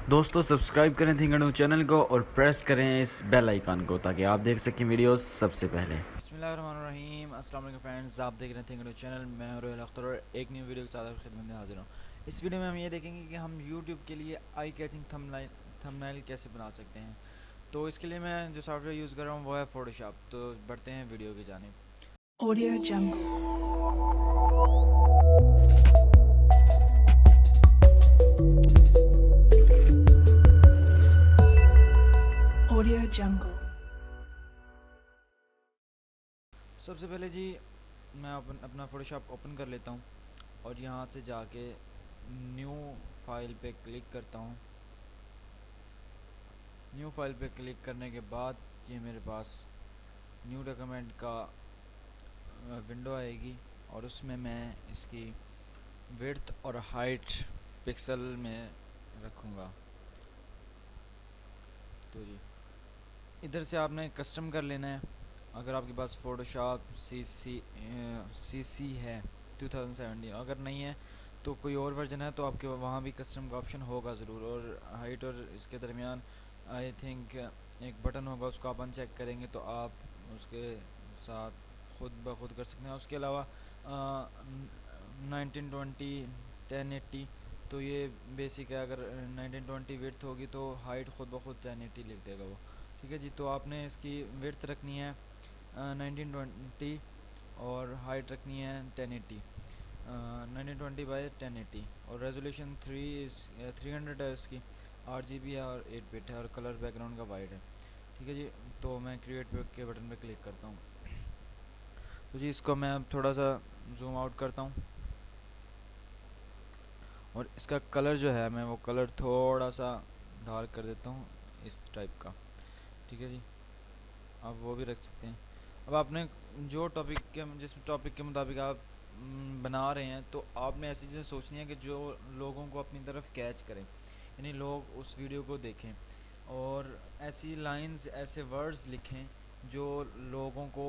दोस्तों सब्सक्राइब करें थिंकअडू चैनल को और प्रेस करें इस बेल आइकन को ताकि आप देख सकें वीडियोस सबसे पहले। बिस्मिल्लाहिर्रहमानिर्रहीम, अस्सलाम वालेकुम फ्रेंड्स, आप देख रहे हैं थिंकअडू चैनल। मैं हूं रोहिल अख्तर और एक न्यू वीडियो के साथ आपकी खिदमत में हाजिर हूं। इस वीडियो में हम ये देखेंगे कि हम यूट्यूब के लिए आई कैचिंग थंबनेल कैसे बना सकते हैं। तो इसके लिए मैं जो सॉफ्टवेयर यूज़ कर रहा हूँ वो है फोटोशॉप। तो बढ़ते हैं वीडियो की जानिब। Audio Jungle. Audio Jungle. सबसे पहले जी मैं अपना फोटोशॉप ओपन कर लेता हूँ और यहाँ से जाके न्यू फाइल पे क्लिक करता हूँ। न्यू फाइल पे क्लिक करने के बाद ये मेरे पास न्यू डॉक्यूमेंट का विंडो आएगी और उसमें मैं इसकी विड्थ और हाइट पिक्सल में रखूँगा। तो जी इधर से आपने कस्टम कर लेना है। अगर आपके पास फोटोशॉप सी है 2017, अगर नहीं है तो कोई और वर्जन है तो आपके वहाँ भी कस्टम का ऑप्शन होगा ज़रूर। और हाइट और इसके दरमियान आई थिंक एक बटन होगा, उसको आप अनचेक करेंगे तो आप उसके साथ खुद ब खुद कर सकते हैं। उसके अलावा 1920 1080 तो ये बेसिक है। अगर 1920 विड्थ होगी तो हाइट खुद ब खुद 1080 लिख देगा वो। ठीक है जी, तो आपने इसकी विड्थ रखनी है 1920 और हाइट रखनी है 1080, 1920 बाई 1080 और रेजोल्यूशन 300 है इसकी। 8 GB है और 8 बिट है और कलर बैकग्राउंड का वाइट है। ठीक है जी, तो मैं क्रिएट के बटन पे क्लिक करता हूँ। तो जी इसको मैं अब थोड़ा सा जूम आउट करता हूँ और इसका कलर जो है मैं वो कलर थोड़ा सा डार्क कर देता हूँ इस टाइप का। ठीक है जी, आप वो भी रख सकते हैं। अब आपने जो जिस टॉपिक के मुताबिक आप बना रहे हैं तो आपने ऐसी चीज़ें सोचनी है कि जो लोगों को अपनी तरफ कैच करें, यानी लोग उस वीडियो को देखें और ऐसी लाइंस ऐसे वर्ड्स लिखें जो लोगों को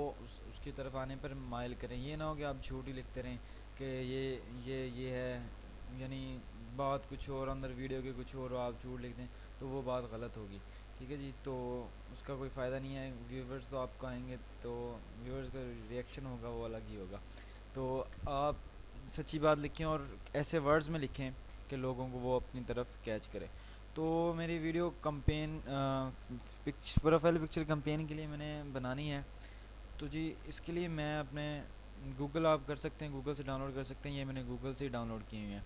उसकी तरफ आने पर माइल करें। ये ना हो कि आप झूठ ही लिखते रहें कि ये है, यानी बात कुछ और अंदर वीडियो के कुछ और आप झूठ लिख दें तो वो बात गलत होगी। ठीक है जी, तो उसका कोई फ़ायदा नहीं है। व्यूवर्स तो आपको आएंगे तो व्यूवर्स का रिएक्शन होगा वो अलग ही होगा। तो आप सच्ची बात लिखें और ऐसे वर्ड्स में लिखें कि लोगों को वो अपनी तरफ कैच करे। तो मेरी video campaign profile picture campaign के लिए मैंने बनानी है। तो जी इसके लिए मैं अपने गूगल, आप कर सकते हैं गूगल से डाउनलोड कर सकते हैं, ये मैंने गूगल से ही डाउनलोड किए हुए हैं।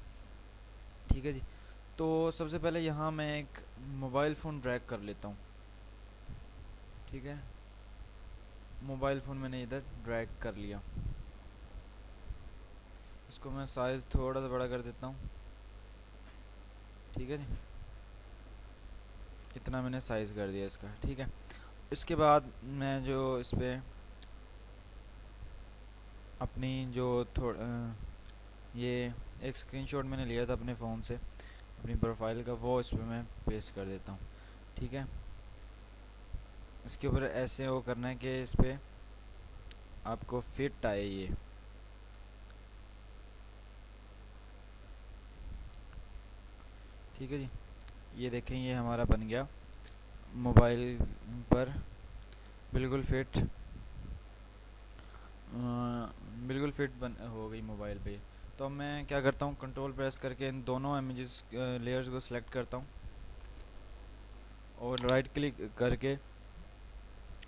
ठीक है जी, तो सबसे पहले यहाँ मैं एक मोबाइल फ़ोन ड्रैग कर लेता हूँ। ठीक है, मोबाइल फ़ोन मैंने इधर ड्रैग कर लिया। इसको मैं साइज़ थोड़ा सा बड़ा कर देता हूँ। ठीक है जी, इतना मैंने साइज़ कर दिया इसका। ठीक है, इसके बाद मैं जो इस पर अपनी जो ये एक स्क्रीनशॉट मैंने लिया था अपने फ़ोन से अपनी प्रोफाइल का, वो इस पर मैं पेस्ट कर देता हूँ। ठीक है, इसके ऊपर ऐसे वो करना है कि इस पर आपको फिट आए ये। ठीक है जी, ये देखें ये हमारा बन गया मोबाइल पर, बिल्कुल फिट बिल्कुल फिट बन हो गई मोबाइल पे। तो अब मैं क्या करता हूँ, कंट्रोल प्रेस करके इन दोनों इमेजेस लेयर्स को सिलेक्ट करता हूँ और राइट क्लिक करके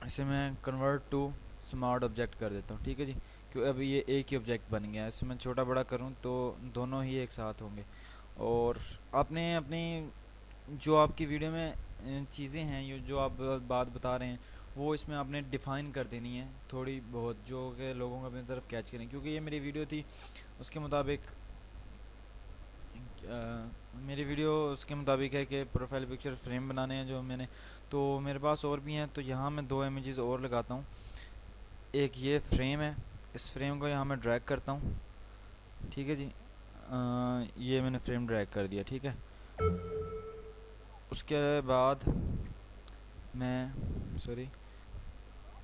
इसे मैं कन्वर्ट टू स्मार्ट ऑब्जेक्ट कर देता हूँ। ठीक है जी, क्योंकि अभी ये एक ही ऑब्जेक्ट बन गया है। इसे मैं छोटा बड़ा करूँ तो दोनों ही एक साथ होंगे। और आपने अपनी जो आपकी वीडियो में चीज़ें हैं, जो आप बात बता रहे हैं, वो इसमें आपने डिफ़ाइन कर देनी है थोड़ी बहुत, जो कि लोगों को अपनी तरफ कैच करें। क्योंकि ये मेरी वीडियो थी उसके मुताबिक मेरी वीडियो उसके मुताबिक है कि प्रोफाइल पिक्चर फ्रेम बनाने हैं जो मैंने, तो मेरे पास और भी हैं। तो यहाँ मैं दो इमेजेस और लगाता हूँ। एक ये फ्रेम है, इस फ्रेम को यहाँ मैं ड्रैग करता हूँ। ठीक है जी, ये मैंने फ्रेम ड्रैग कर दिया। ठीक है, उसके बाद मैं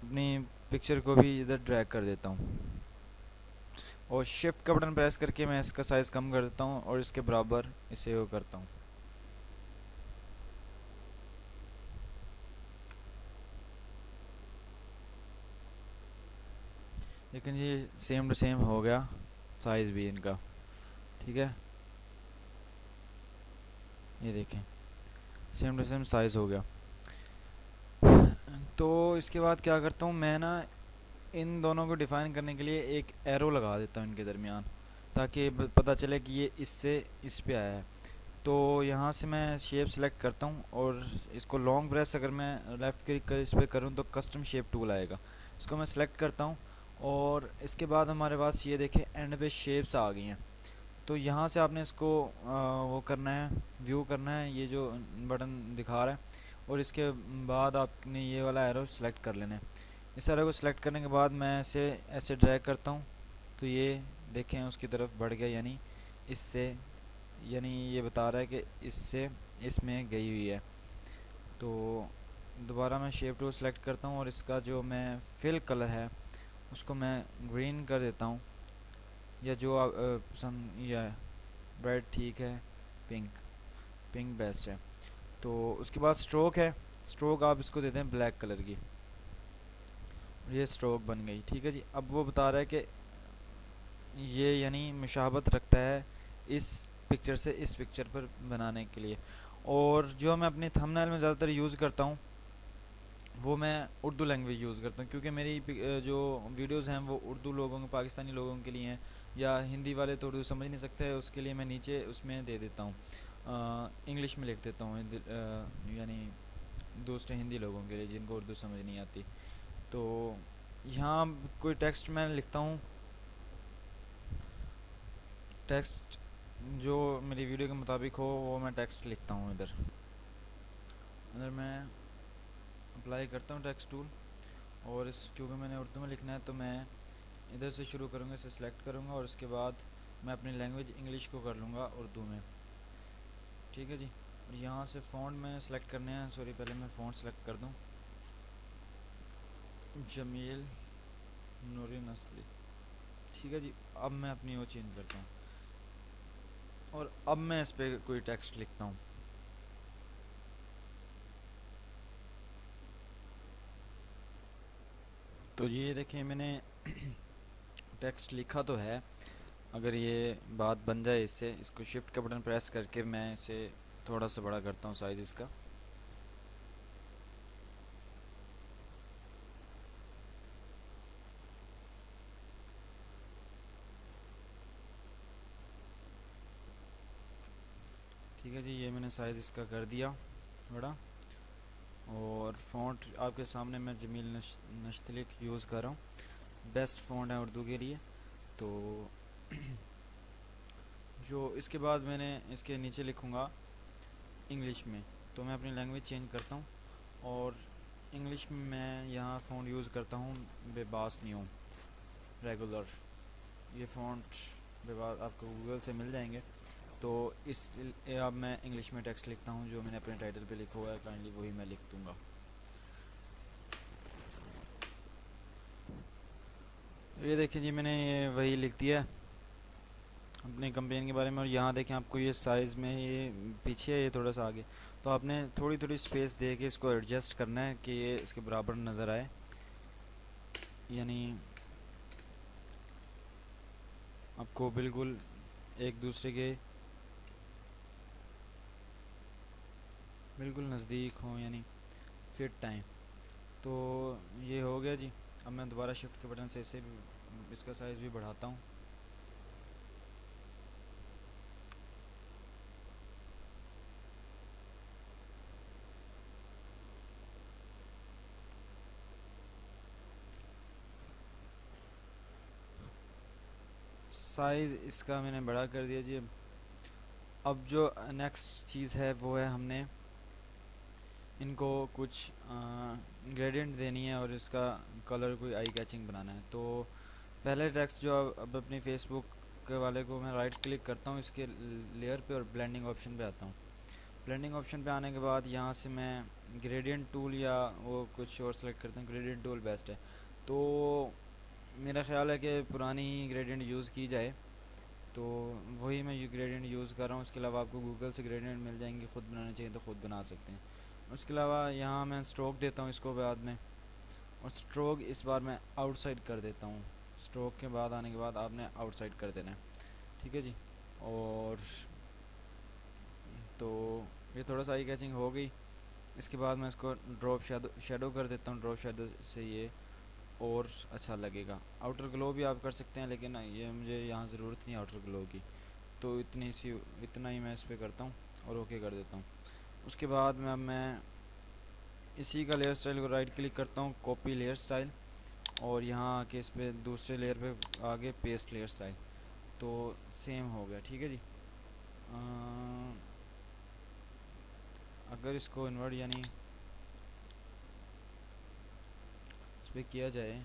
अपनी पिक्चर को भी इधर ड्रैग कर देता हूँ और शिफ्ट का बटन प्रेस करके मैं इसका साइज़ कम कर देता हूँ और इसके बराबर इसे वो करता हूँ। लेकिन ये सेम टू सेम हो गया साइज़ भी इनका, ठीक है। ये देखें सेम टू सेम साइज़ हो गया। तो इसके बाद क्या करता हूँ मैं ना, इन दोनों को डिफ़ाइन करने के लिए एक एरो लगा देता हूँ इनके दरमियान, ताकि पता चले कि ये इससे इस पे आया है। तो यहाँ से मैं शेप सेलेक्ट करता हूँ और इसको लॉन्ग प्रेस अगर मैं लेफ़्ट क्लिक इस पर करूँ तो कस्टम शेप टूल आएगा, इसको मैं सेलेक्ट करता हूँ। और इसके बाद हमारे पास ये देखें एंड पे शेप्स आ गई हैं। तो यहाँ से आपने इसको वो करना है, व्यू करना है, ये जो बटन दिखा रहा है, और इसके बाद आपने ये वाला एरो सेलेक्ट कर लेना है। इस एरो को सिलेक्ट करने के बाद मैं इसे ऐसे ड्रैग करता हूँ तो ये देखें उसकी तरफ बढ़ गया, यानी इससे, यानी ये बता रहा है कि इससे इसमें गई हुई है। तो दोबारा मैं शेप टूल सेलेक्ट करता हूँ और इसका जो मैं फिल कलर है उसको मैं ग्रीन कर देता हूँ, या जो पसंद, या रेड ठीक है, पिंक, पिंक बेस्ट है। तो उसके बाद स्ट्रोक है, स्ट्रोक आप इसको देते हैं ब्लैक कलर की, ये स्ट्रोक बन गई, ठीक है जी। अब वो बता रहा है कि ये यानी मुशाबत रखता है इस पिक्चर से इस पिक्चर पर बनाने के लिए। और जो मैं अपनी थंबनेल में ज़्यादातर यूज़ करता हूँ वो मैं उर्दू लैंग्वेज यूज़ करता हूँ, क्योंकि मेरी जो वीडियोस हैं वो उर्दू लोगों के, पाकिस्तानी लोगों के लिए हैं, या हिंदी वाले तो उर्दू समझ नहीं सकते, उसके लिए मैं नीचे उसमें दे देता हूँ, इंग्लिश में लिख देता हूँ, यानी दूसरे हिंदी लोगों के लिए जिनको उर्दू समझ नहीं आती। तो यहाँ कोई टेक्स्ट मैं लिखता हूँ, टेक्स्ट जो मेरी वीडियो के मुताबिक हो वो मैं टेक्स्ट लिखता हूँ इधर। अगर मैं अप्लाई करता हूँ टेक्स्ट टूल, और इस क्योंकि मैंने उर्दू में लिखना है तो मैं इधर से शुरू करूँगा, इसे सिलेक्ट करूँगा और उसके बाद मैं अपनी लैंग्वेज इंग्लिश को कर लूँगा उर्दू में, ठीक है जी। और यहाँ से फ़ॉन्ट में सेलेक्ट करने हैं, सॉरी पहले मैं फ़ॉन्ट सेलेक्ट कर दूँ, जमील नूरी नस्ली, ठीक है जी। अब मैं अपनी वो चेंज करता हूँ और अब मैं इस पर कोई टेक्स्ट लिखता हूँ। तो ये देखिए मैंने टेक्स्ट लिखा तो है, अगर ये बात बन जाए इससे, इसको शिफ्ट का बटन प्रेस करके मैं इसे थोड़ा सा बड़ा करता हूँ साइज़ इसका। ठीक है जी, ये मैंने साइज़ इसका कर दिया बड़ा। और फ़ॉन्ट आपके सामने मैं जमील नश्तलिक यूज़ कर रहा हूँ, बेस्ट फ़ॉन्ट है उर्दू के लिए। तो जो इसके बाद मैंने इसके नीचे लिखूँगा इंग्लिश में, तो मैं अपनी लैंग्वेज चेंज करता हूँ और इंग्लिश में मैं यहाँ फ़ॉन्ट यूज़ करता हूँ बेबास न्यू रेगुलर। ये फ़ॉन्ट बेबास आपको गूगल से मिल जाएंगे। तो इस अब मैं इंग्लिश में टेक्स्ट लिखता हूँ, जो मैंने अपने टाइटल पे लिखा हुआ है काइंडली वही मैं लिख दूँगा। ये देखिए जी मैंने ये वही लिख दिया है अपने कंपेन के बारे में। और यहाँ देखें आपको ये साइज़ में ये पीछे है, ये थोड़ा सा आगे, तो आपने थोड़ी थोड़ी स्पेस दे के इसको एडजस्ट करना है कि ये इसके बराबर नज़र आए, यानी आपको बिल्कुल एक दूसरे के बिल्कुल नज़दीक हों, यानी फिट टाइम। तो ये हो गया जी। अब मैं दोबारा शिफ्ट के बटन से इसे भी, इसका साइज़ भी बढ़ाता हूँ। साइज़ इसका मैंने बड़ा कर दिया जी। अब जो नेक्स्ट चीज़ है वो है हमने इनको कुछ ग्रेडियंट देनी है और इसका कलर कोई आई कैचिंग बनाना है। तो पहले टेक्स्ट जो अब अपनी फेसबुक के वाले को मैं राइट क्लिक करता हूँ इसके लेयर पे और ब्लेंडिंग ऑप्शन पे आता हूँ। ब्लेंडिंग ऑप्शन पे आने के बाद यहाँ से मैं ग्रेडियंट टूल या वो कुछ और सेलेक्ट करता हूँ, ग्रेडियंट टूल बेस्ट है। तो मेरा ख्याल है कि पुरानी ग्रेडियंट यूज़ की जाए, तो वही मैं ग्रेडियंट यूज़ कर रहा हूँ। उसके अलावा आपको गूगल से ग्रेडियंट मिल जाएंगे, ख़ुद बनाने चाहिए तो ख़ुद बना सकते हैं। उसके अलावा यहाँ मैं स्ट्रोक देता हूँ इसको बाद में, और स्ट्रोक इस बार मैं आउटसाइड कर देता हूँ स्ट्रोक के बाद आने के बाद आपने आउटसाइड कर देना है, ठीक है जी। और तो ये थोड़ा सा आई कैचिंग हो गई। इसके बाद मैं इसको ड्रॉप शेडो कर देता हूँ। ड्रॉप शेडो से ये और अच्छा लगेगा। आउटर ग्लो भी आप कर सकते हैं, लेकिन ये मुझे यहाँ ज़रूरत नहीं आउटर ग्लो की, तो इतना ही मैं इस पर करता हूँ और ओके कर देता हूँ। उसके बाद मैं इसी का लेयर स्टाइल को राइट क्लिक करता हूँ, कॉपी लेयर स्टाइल, और यहाँ आके इस पर दूसरे लेयर पे आगे पेस्ट लेयर स्टाइल, तो सेम हो गया, ठीक है जी। अगर इसको इन्वर्ट यानी इस पर किया जाए,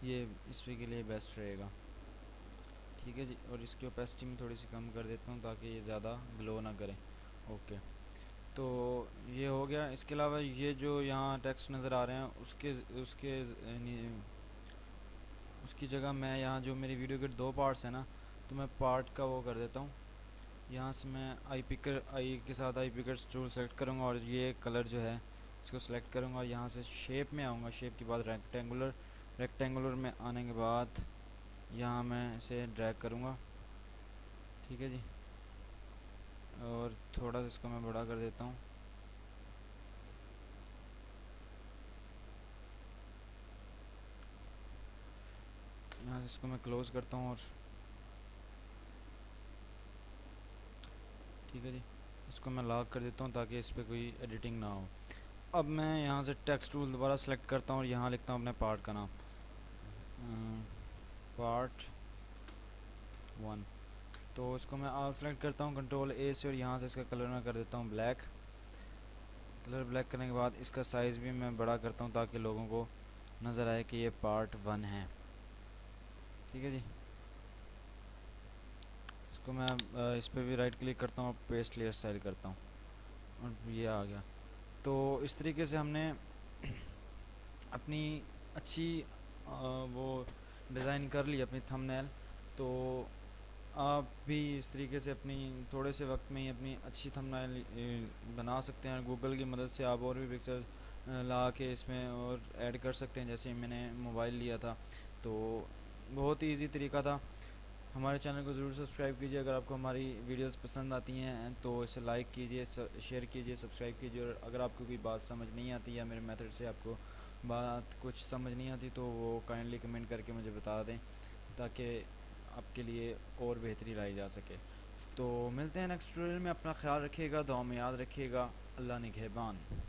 ये इस पे के लिए बेस्ट रहेगा, ठीक है जी। और इसकी ओपेसिटी में थोड़ी सी कम कर देता हूँ ताकि ये ज़्यादा ग्लो ना करे। ओके, तो ये हो गया। इसके अलावा ये जो यहाँ टेक्स्ट नज़र आ रहे हैं उसके उसके उसकी जगह मैं यहाँ जो मेरी वीडियो के 2 पार्ट्स हैं ना, तो मैं पार्ट का वो कर देता हूँ। यहाँ से मैं आई के साथ आई पिकर टूल सेलेक्ट करूँगा और ये कलर जो है इसको सेलेक्ट करूँगा और यहाँ से शेप में आऊँगा। शेप के बाद रेक्टेंगुलर में आने के बाद यहाँ मैं इसे ड्रैग करूँगा, ठीक है जी। और थोड़ा सा इसको मैं बड़ा कर देता हूँ। यहाँ से इसको मैं क्लोज़ करता हूँ और ठीक है जी, इसको मैं लॉक कर देता हूँ ताकि इस पर कोई एडिटिंग ना हो। अब मैं यहाँ से टेक्स्ट टूल दोबारा सेलेक्ट करता हूँ और यहाँ लिखता हूँ अपने पार्ट का नाम, पार्ट 1। तो इसको मैं ऑल सेलेक्ट करता हूँ कंट्रोल A से, और यहाँ से इसका कलर मैं कर देता हूँ ब्लैक। कलर ब्लैक करने के बाद इसका साइज़ भी मैं बड़ा करता हूँ ताकि लोगों को नज़र आए कि ये पार्ट 1 है, ठीक है जी। इसको मैं इस पर भी राइट क्लिक करता हूँ, पेस्ट लेयर स्टाइल करता हूँ और ये आ गया। तो इस तरीके से हमने अपनी अच्छी वो डिज़ाइन कर ली अपनी थंबनेल। तो आप भी इस तरीके से अपनी थोड़े से वक्त में ही अपनी अच्छी थंबनेल बना सकते हैं। गूगल की मदद से आप और भी पिक्चर्स ला के इसमें और ऐड कर सकते हैं। जैसे मैंने मोबाइल लिया था, तो बहुत ही ईजी तरीका था। हमारे चैनल को ज़रूर सब्सक्राइब कीजिए। अगर आपको हमारी वीडियोस पसंद आती हैं तो इसे लाइक कीजिए, शेयर कीजिए, सब्सक्राइब कीजिए। और अगर आपको कोई बात समझ नहीं आती या मेरे मेथड से आपको बात कुछ समझ नहीं आती तो वो काइंडली कमेंट करके मुझे बता दें ताकि आपके लिए और बेहतरी लाई जा सके। तो मिलते हैं नेक्स्ट ट्यूटोरियल में। अपना ख्याल रखिएगा, दुआ में याद रखिएगा। अल्लाह निगहबान।